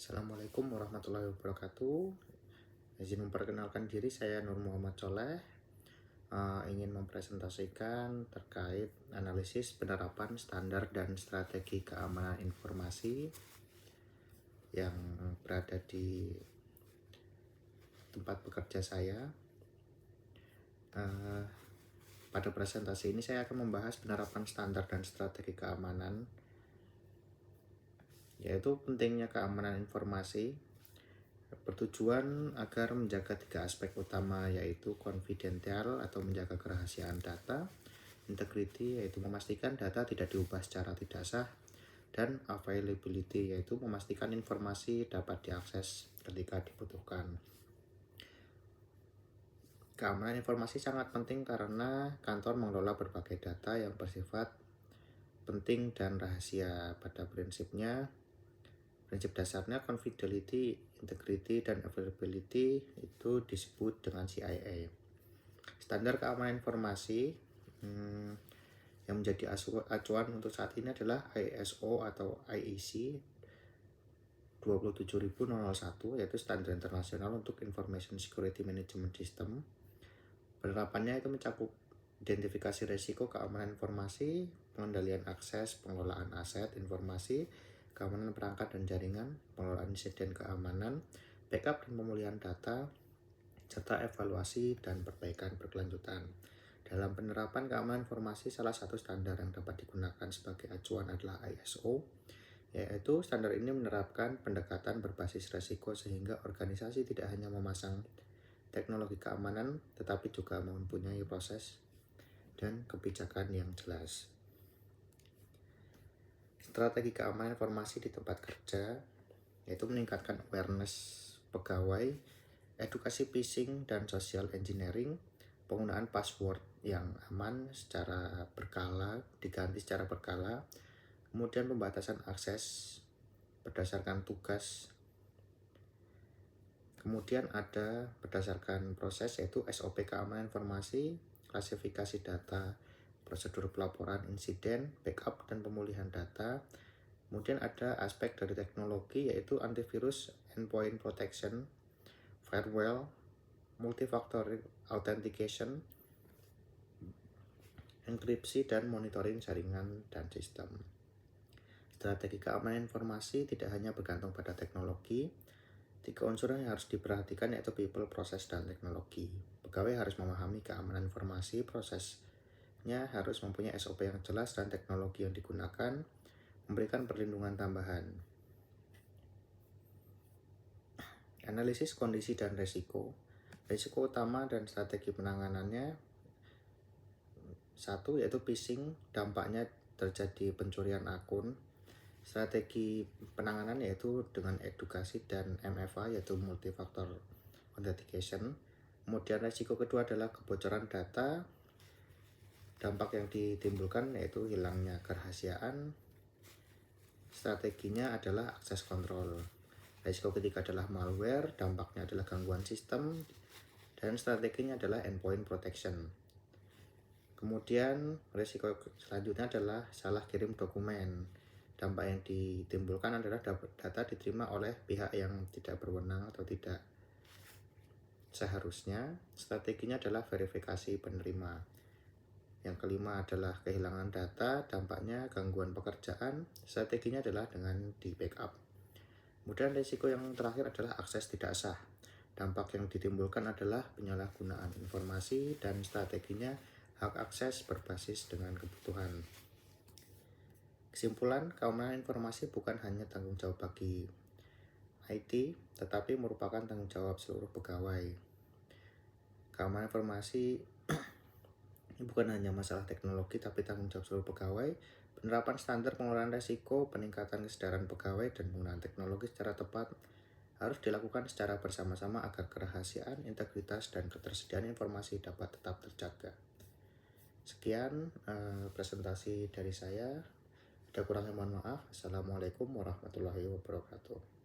Assalamualaikum warahmatullahi wabarakatuh. Izin memperkenalkan diri, saya Nur Muhammad Soleh. Ingin mempresentasikan terkait analisis penerapan standar dan strategi keamanan informasi yang berada di tempat bekerja saya. Pada presentasi ini saya akan membahas penerapan standar dan strategi keamanan, yaitu pentingnya keamanan informasi, bertujuan agar menjaga 3 aspek utama, yaitu confidential atau menjaga kerahasiaan data, integrity yaitu memastikan data tidak diubah secara tidak sah, dan availability yaitu memastikan informasi dapat diakses ketika dibutuhkan. Keamanan informasi sangat penting karena kantor mengelola berbagai data yang bersifat penting dan rahasia. Pada prinsip dasarnya confidentiality, integrity, dan availability itu disebut dengan CIA. Standar keamanan informasi yang menjadi acuan untuk saat ini adalah ISO atau IEC 27001, yaitu standar internasional untuk Information Security Management System. Penerapannya itu mencakup identifikasi risiko keamanan informasi, pengendalian akses, pengelolaan aset informasi, keamanan perangkat dan jaringan, pengelolaan insiden keamanan, backup dan pemulihan data, serta evaluasi dan perbaikan berkelanjutan. Dalam penerapan keamanan informasi, salah satu standar yang dapat digunakan sebagai acuan adalah ISO, yaitu standar ini menerapkan pendekatan berbasis risiko sehingga organisasi tidak hanya memasang teknologi keamanan, tetapi juga mempunyai proses dan kebijakan yang jelas. Strategi keamanan informasi di tempat kerja yaitu meningkatkan awareness pegawai, edukasi phishing dan social engineering, penggunaan password yang aman secara berkala, diganti secara berkala, kemudian pembatasan akses berdasarkan tugas. Kemudian ada berdasarkan proses yaitu SOP keamanan informasi, klasifikasi data, prosedur pelaporan insiden, backup dan pemulihan data. Kemudian ada aspek dari teknologi yaitu antivirus, endpoint protection, firewall, multifactor authentication, enkripsi dan monitoring jaringan dan sistem. Strategi keamanan informasi tidak hanya bergantung pada teknologi. 3 unsur yang harus diperhatikan yaitu people, proses, dan teknologi. Pegawai harus memahami keamanan informasi, prosesnya harus mempunyai SOP yang jelas, dan teknologi yang digunakan memberikan perlindungan tambahan. Analisis kondisi dan risiko. Risiko utama dan strategi penanganannya: 1. Yaitu phishing, dampaknya terjadi pencurian akun. Strategi penanganan yaitu dengan edukasi dan MFA yaitu multifactor authentication. Kemudian risiko kedua adalah kebocoran data. Dampak yang ditimbulkan yaitu hilangnya kerahasiaan. Strateginya adalah akses kontrol. Risiko ketiga adalah malware, dampaknya adalah gangguan sistem, dan strateginya adalah endpoint protection. Kemudian risiko selanjutnya adalah salah kirim dokumen. Dampak yang ditimbulkan adalah data diterima oleh pihak yang tidak berwenang atau tidak seharusnya. Strateginya adalah verifikasi penerima. Yang kelima adalah kehilangan data, dampaknya gangguan pekerjaan. Strateginya adalah dengan di backup. Kemudian risiko yang terakhir adalah akses tidak sah. Dampak yang ditimbulkan adalah penyalahgunaan informasi, dan strateginya hak akses berbasis dengan kebutuhan. Kesimpulan, keamanan informasi bukan hanya tanggung jawab bagi IT, tetapi merupakan tanggung jawab seluruh pegawai. Keamanan informasi ini bukan hanya masalah teknologi, tapi tanggung jawab seluruh pegawai. Penerapan standar pengelolaan risiko, peningkatan kesadaran pegawai, dan penggunaan teknologi secara tepat harus dilakukan secara bersama-sama agar kerahasiaan, integritas, dan ketersediaan informasi dapat tetap terjaga. Sekian presentasi dari saya. Ada kurangnya mohon maaf. Assalamualaikum warahmatullahi wabarakatuh.